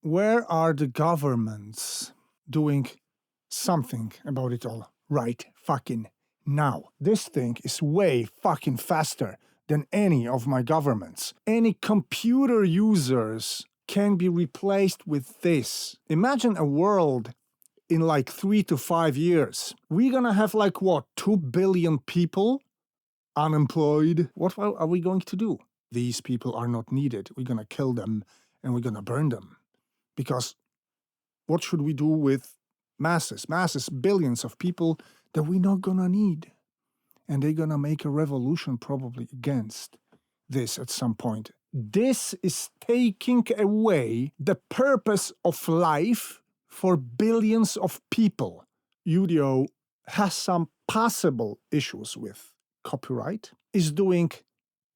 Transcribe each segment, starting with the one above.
Where are the governments doing something about it all right fucking now? This thing is way fucking faster than any of my governments. Any computer users can be replaced with this. Imagine a world in like 3 to 5 years. We're gonna have like what, 2 billion people unemployed? What are we going to do? These people are not needed. We're gonna kill them and we're gonna burn them. Because what should we do with masses, billions of people that we're not gonna need? And they're gonna make a revolution probably against this at some point. This is taking away the purpose of life for billions of people. Udio has some possible issues with copyright, is doing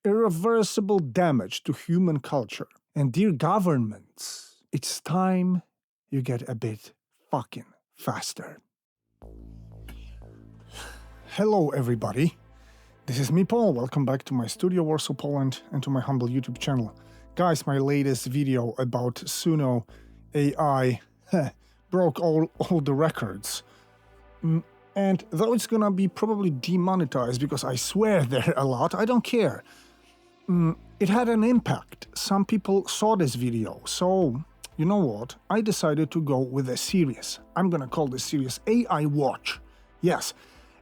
irreversible damage to human culture. And dear governments, it's time you get a bit fucking faster. Hello everybody, this is me Paul, welcome back to my studio Warsaw, Poland, and to my humble YouTube channel. Guys, my latest video about Udio AI broke all the records. And though it's gonna be probably demonetized because I swear there a lot, I don't care. It had an impact. Some people saw this video, so you know what? I decided to go with a series. I'm gonna call this series AI Watch. Yes.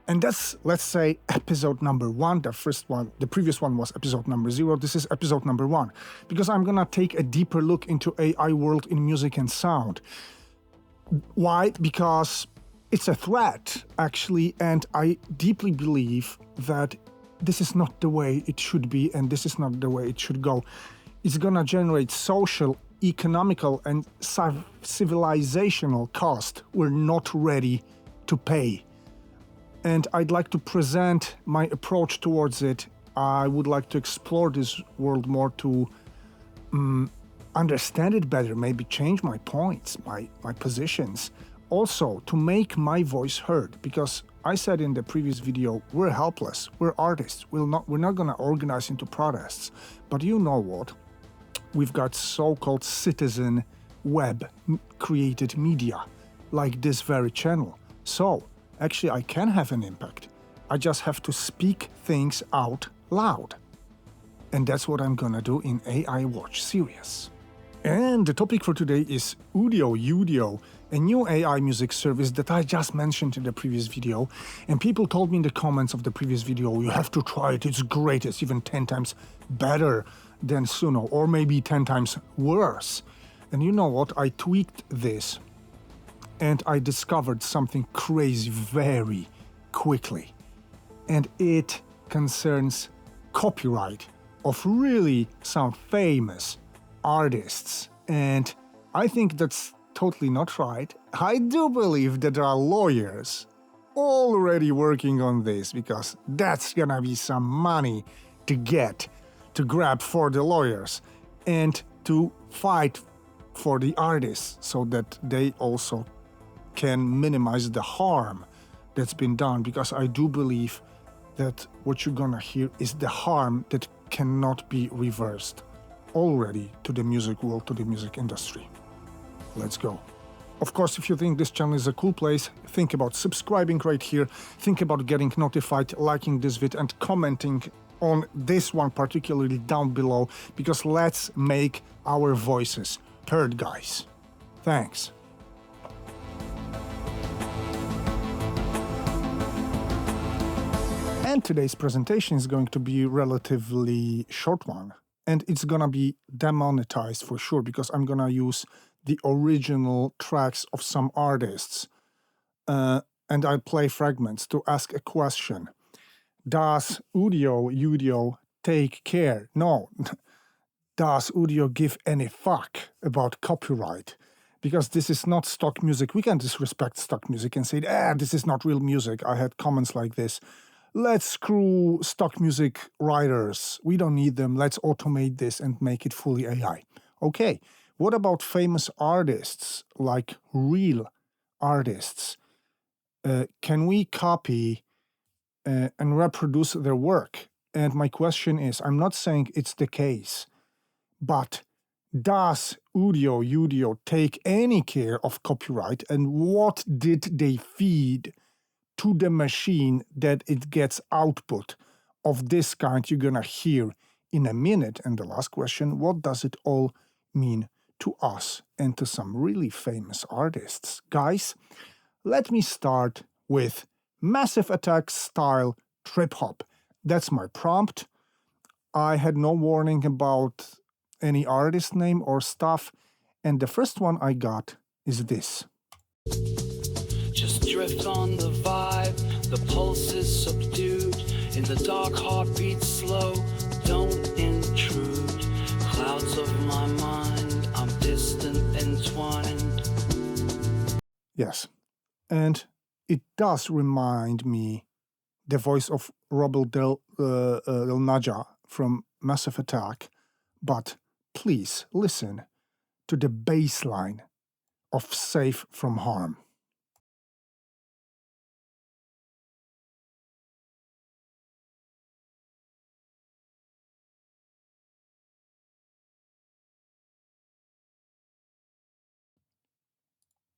And that's, let's say, episode number 1. The previous one was episode number 0. This is episode number 1. Because I'm gonna take a deeper look into AI world in music and sound. Why? Because it's a threat, actually, and I deeply believe that this is not the way it should be, and this is not the way it should go. It's gonna generate social, economical, and civilizational cost we're not ready to pay. And I'd like to present my approach towards it. I would like to explore this world more to understand it better, maybe change my points, my positions. Also, to make my voice heard, because I said in the previous video, we're helpless, we're artists, we're not gonna organize into protests. But you know what? We've got so-called citizen web-created media, like this very channel. So, actually I can have an impact. I just have to speak things out loud. And that's what I'm gonna do in AI Watch series. And the topic for today is Udio, a new AI music service that I just mentioned in the previous video. And people told me in the comments of the previous video, you have to try it, it's great, it's even 10 times better than Udio, or maybe 10 times worse. And you know what, I tweaked this and I discovered something crazy very quickly. And it concerns copyright of really some famous artists, and I think that's totally not right. I do believe that there are lawyers already working on this, because that's gonna be some money to grab for the lawyers and to fight for the artists so that they also can minimize the harm that's been done, because I do believe that what you're gonna hear is the harm that cannot be reversed already to the music world, to the music industry. Let's go. Of course, if you think this channel is a cool place, think about subscribing right here, think about getting notified, liking this vid, and commenting on this one particularly down below, because let's make our voices heard, guys. Thanks. And today's presentation is going to be a relatively short one. And it's gonna be demonetized for sure, because I'm gonna use the original tracks of some artists. And I'll play fragments to ask a question. Does Udio take care? No. Does Udio give any fuck about copyright? Because this is not stock music. We can disrespect stock music and say, this is not real music. I had comments like this. Let's screw stock music writers. We don't need them. Let's automate this and make it fully AI. Okay, what about famous artists, like real artists? Can we copy and reproduce their work? And my question is, I'm not saying it's the case, but Does Udio take any care of copyright, and what did they feed to the machine that it gets output of this kind you're gonna hear in a minute? And the last question, what does it all mean to us and to some really famous artists? Guys, let me start with Massive Attack style trip hop. That's my prompt. I had no warning about any artist name or stuff, and the first one I got is this. Just drift on the vibe, the pulse is subdued, in the dark heartbeat slow, don't intrude, clouds of my mind, I'm distant entwined. Yes, and it does remind me the voice of Robert Del Naja from Massive Attack, but please listen to the bass line of Safe from Harm.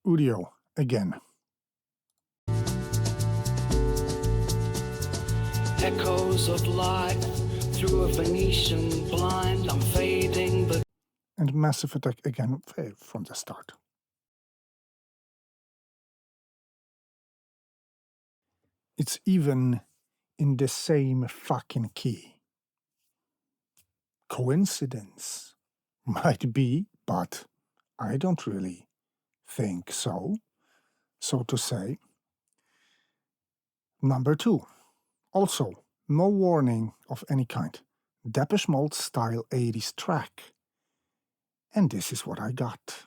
Udio again. Echoes of light through a Venetian blind, I'm fading but And Massive Attack again from the start. It's even in the same fucking key. Coincidence? Might be, but I don't really think so, so to say. Number 2. Also, no warning of any kind. Depeche Mode style 80s track. And this is what I got.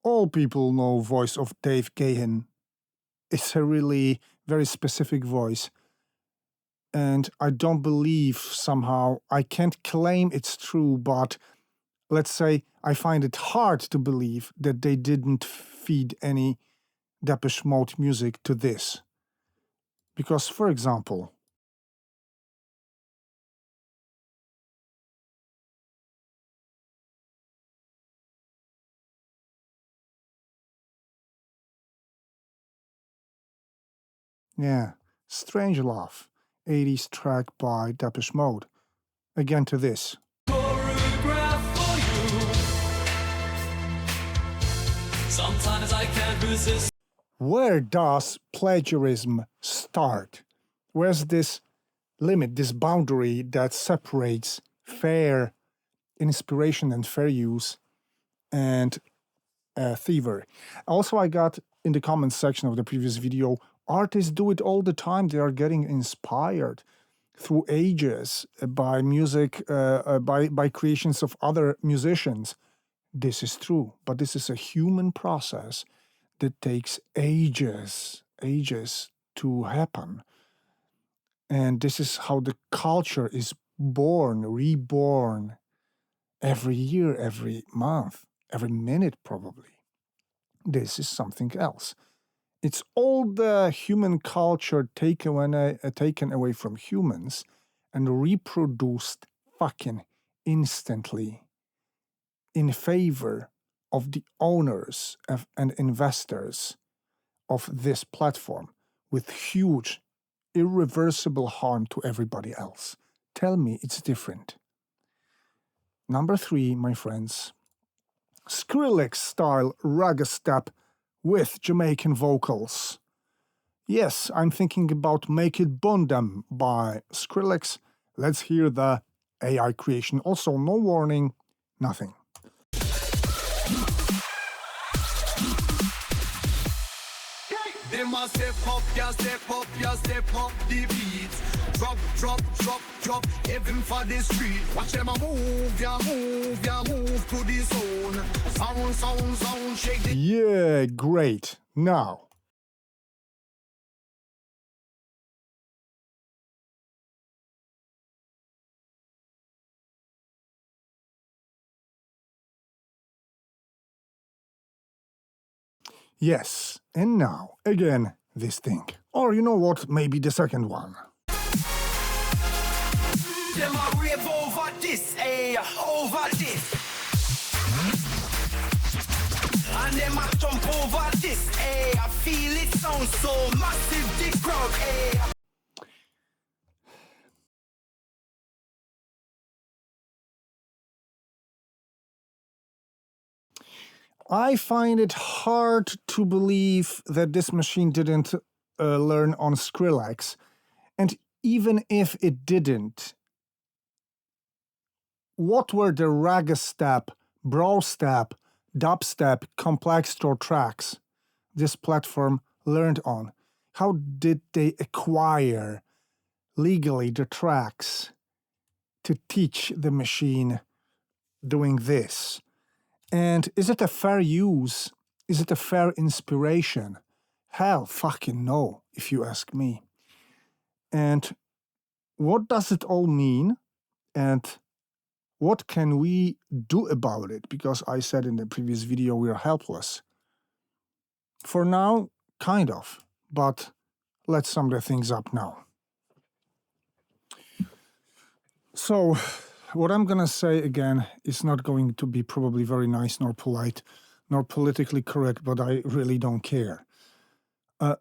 All people know voice of Dave Gahan. It's a really very specific voice. And I don't believe somehow, I can't claim it's true, but let's say I find it hard to believe that they didn't feed any Depeche Mode music to this. Because, for example, yeah, Strange Love, 80s track by Depeche Mode. Again to this. Sometimes I can't resist. Where does plagiarism start? Where's this limit, this boundary that separates fair inspiration and fair use and thievery? Also, I got in the comments section of the previous video, artists do it all the time. They are getting inspired through ages by music, by creations of other musicians. This is true, but this is a human process that takes ages to happen. And this is how the culture is born, reborn every year, every month, every minute probably. This is something else. It's all the human culture taken away from humans and reproduced fucking instantly in favor of the owners and investors of this platform with huge, irreversible harm to everybody else. Tell me it's different. Number 3, my friends, Skrillex style ragga step with Jamaican vocals. Yes, I'm thinking about Make It Bundam by Skrillex. Let's hear the AI creation. Also, no warning, nothing. They must step up, yeah, step up, yeah, step up the beat. Drop, drop, drop, drop, even for the street. Watch them a move, yeah, move, yeah, move to the zone. Sound, sound, sound, shake the... Yeah, great. Now, Yes, and now, again, this thing. Or you know what, maybe the second one. Them a rave over this, over this. And them a jump over this, I feel it sound so massive, the crowd, I find it hard to believe that this machine didn't learn on Skrillex. And even if it didn't, what were the ragastep, brostep, dubstep, complex store tracks this platform learned on? How did they acquire legally the tracks to teach the machine doing this? And is it a fair use? Is it a fair inspiration? Hell fucking no, if you ask me. And what does it all mean? And what can we do about it? Because I said in the previous video, we are helpless. For now, kind of, but let's sum the things up now. So, what I'm gonna say again is not going to be probably very nice, nor polite, nor politically correct, but I really don't care.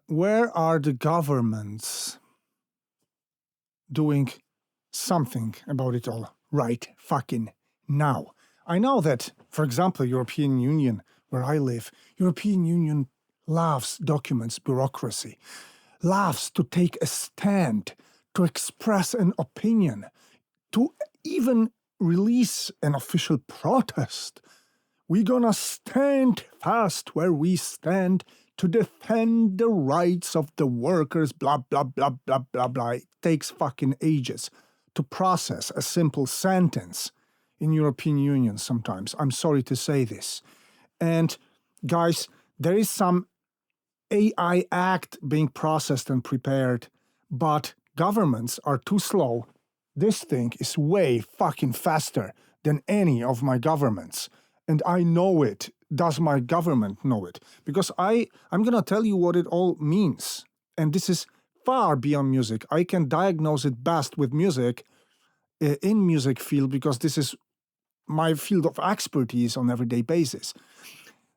Where are the governments doing something about it all right fucking now? I know that, for example, European Union, where I live, European Union loves documents, bureaucracy, loves to take a stand, to express an opinion, to even release an official protest. We're gonna stand fast where we stand to defend the rights of the workers, blah, blah, blah, blah, blah, blah. It takes fucking ages to process a simple sentence in European Union sometimes. I'm sorry to say this. And guys, there is some AI Act being processed and prepared, but governments are too slow. This thing is way fucking faster than any of my governments. And I know it. Does my government know it? Because I'm gonna tell you what it all means. And this is far beyond music. I can diagnose it best with music, in music field, because this is my field of expertise on everyday basis.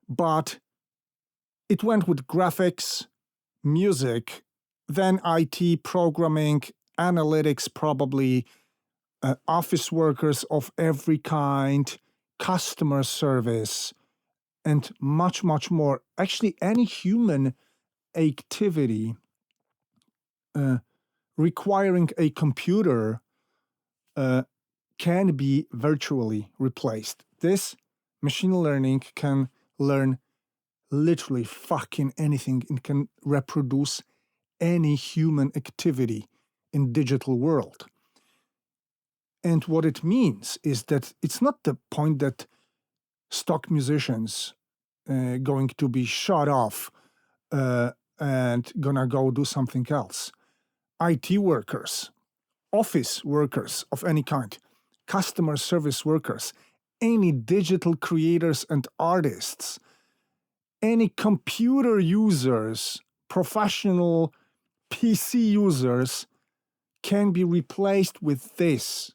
But it went with graphics, music, then IT, programming, analytics, probably, office workers of every kind, customer service, and much, much more. Actually, any human activity requiring a computer can be virtually replaced. This machine learning can learn literally fucking anything. It can reproduce any human activity in digital world. And what it means is that it's not the point that stock musicians going to be shut off and gonna go do something else. IT workers, office workers of any kind, customer service workers, any digital creators and artists, any computer users, professional PC users can be replaced with this.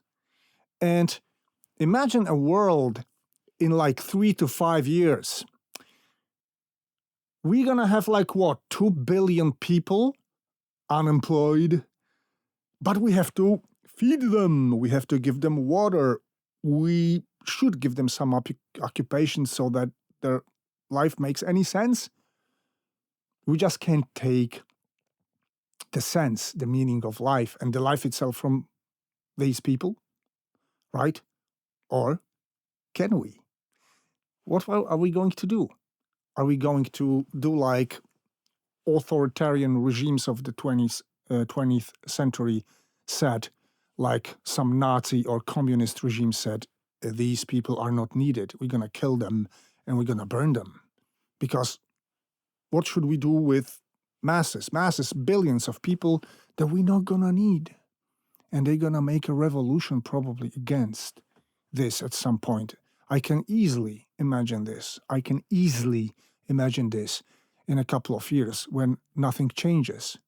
And imagine a world in like 3 to 5 years. We're gonna have like what, 2 billion people unemployed, but we have to feed them, we have to give them water, we should give them some occupation so that their life makes any sense. We just can't take the sense, the meaning of life and the life itself from these people, right? Or can we? What are we going to do? Are we going to do like authoritarian regimes of the 20th century said, like some Nazi or communist regime said, these people are not needed, we're going to kill them and we're going to burn them? Because what should we do with masses, billions of people that we're not going to need? And they're going to make a revolution probably against this at some point. I can easily imagine this. in a couple of years when nothing changes,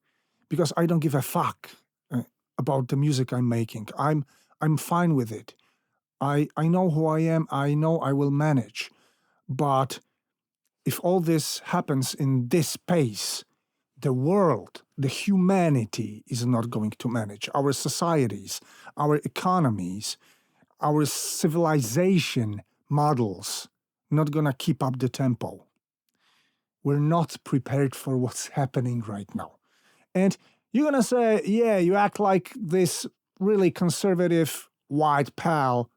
because I don't give a fuck about the music I'm making. I'm fine with it. I know who I am. I know I will manage. But if all this happens in this pace, the world, the humanity is not going to manage. Our societies, our economies, our civilization models not gonna keep up the tempo. We're not prepared for what's happening right now. And you're gonna say, yeah, you act like this really conservative white pal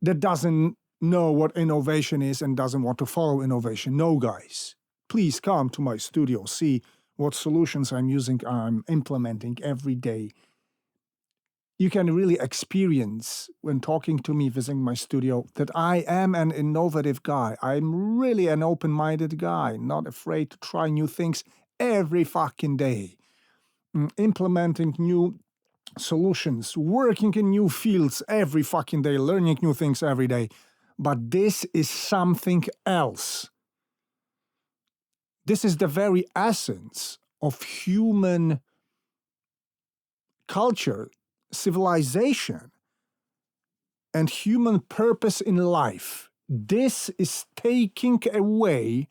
that doesn't know what innovation is and doesn't want to follow innovation. No, guys, please come to my studio, see what solutions I'm using, I'm implementing every day. You can really experience when talking to me, visiting my studio, that I am an innovative guy. I'm really an open-minded guy, not afraid to try new things every fucking day. Implementing new solutions, working in new fields every fucking day, learning new things every day. But this is something else. This is the very essence of human culture, civilization, and human purpose in life. This is taking away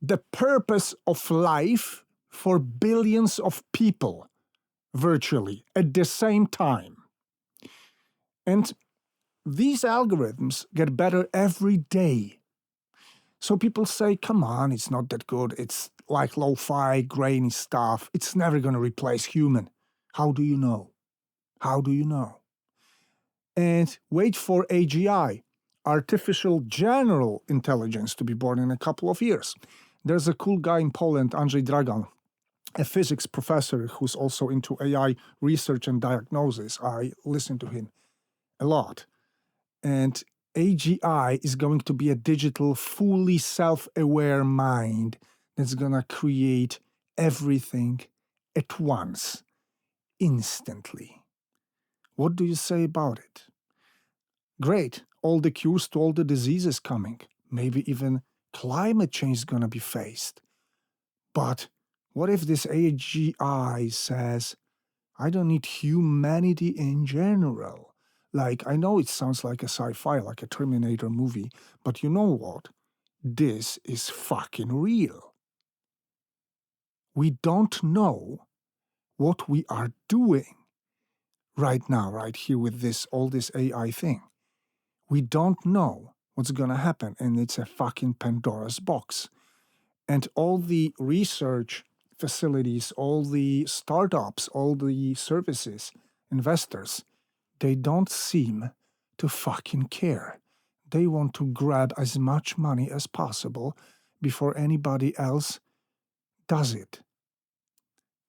the purpose of life for billions of people virtually at the same time. And these algorithms get better every day. So people say, come on, it's not that good. It's like lo-fi, grainy stuff. It's never going to replace human. How do you know? How do you know? And wait for AGI, artificial general intelligence, to be born in a couple of years. There's a cool guy in Poland, Andrzej Dragan, a physics professor who's also into AI research and diagnosis. I listen to him a lot. And AGI is going to be a digital, fully self-aware mind that's going to create everything at once, instantly. What do you say about it? Great, all the cures to all the diseases coming. Maybe even climate change is going to be faced. But what if this AGI says, I don't need humanity in general? Like, I know it sounds like a sci-fi, like a Terminator movie, but you know what? This is fucking real. We don't know what we are doing right now, right here with all this AI thing. We don't know what's gonna happen, and it's a fucking Pandora's box. And all the research facilities, all the startups, all the services, investors, they don't seem to fucking care. They want to grab as much money as possible before anybody else does it.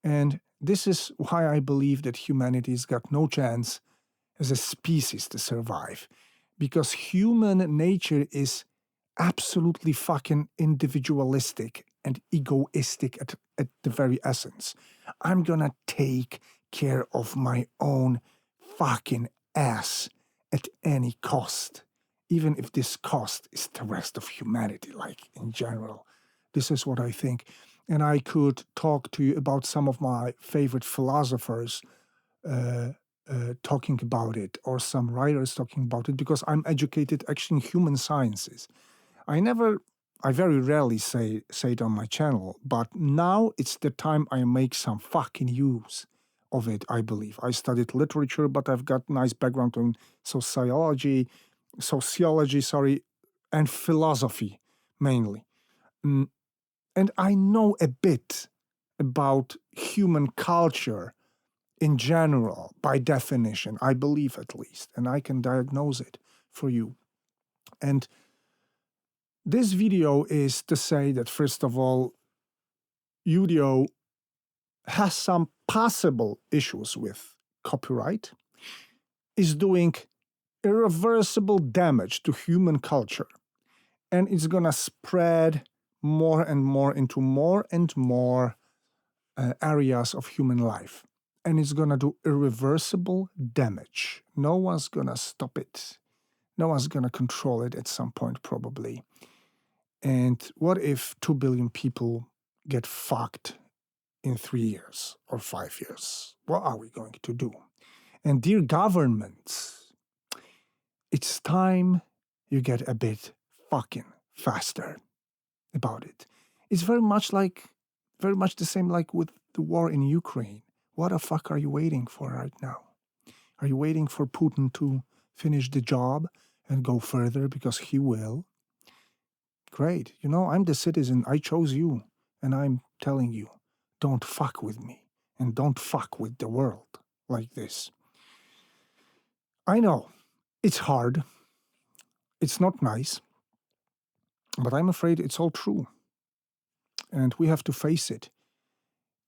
And this is why I believe that humanity's got no chance as a species to survive. Because human nature is absolutely fucking individualistic and egoistic at the very essence. I'm gonna take care of my own fucking ass at any cost, even if this cost is the rest of humanity, like in general. This is what I think. And I could talk to you about some of my favorite philosophers talking about it, or some writers talking about it, because I'm educated actually in human sciences. I very rarely say it on my channel, but now it's the time I make some fucking use of it, I believe. I studied literature, but I've got nice background in sociology, and philosophy, mainly. And I know a bit about human culture in general, by definition, I believe at least, and I can diagnose it for you. And this video is to say that, first of all, Udio has some possible issues with copyright, is doing irreversible damage to human culture, and it's gonna spread more and more into more and more areas of human life. And it's gonna do irreversible damage. No one's gonna stop it. No one's gonna control it at some point, probably. And what if 2 billion people get fucked in 3 years or 5 years? What are we going to do? And dear governments, it's time you get a bit fucking faster about it. It's very much the same like with the war in Ukraine. What the fuck are you waiting for right now? Are you waiting for Putin to finish the job and go further because he will? Great. I'm the citizen. I chose you. And I'm telling you, don't fuck with me. And don't fuck with the world like this. I know it's hard. It's not nice. But I'm afraid it's all true. And we have to face it.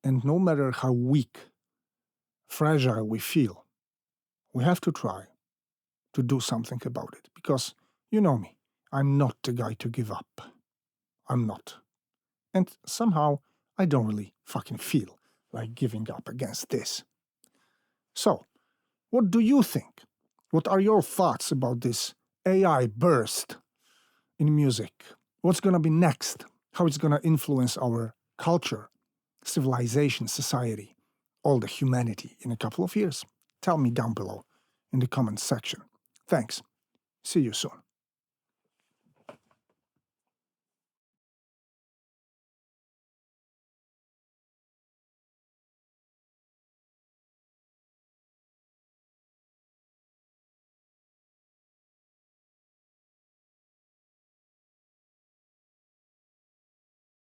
And no matter how weak, fragile we feel, we have to try to do something about it. Because you know me, I'm not the guy to give up. I'm not. And somehow I don't really fucking feel like giving up against this. So, what do you think? What are your thoughts about this AI burst in music? What's going to be next? How it's going to influence our culture, civilization, society, all the humanity in a couple of years? Tell me down below in the comments section. Thanks. See you soon.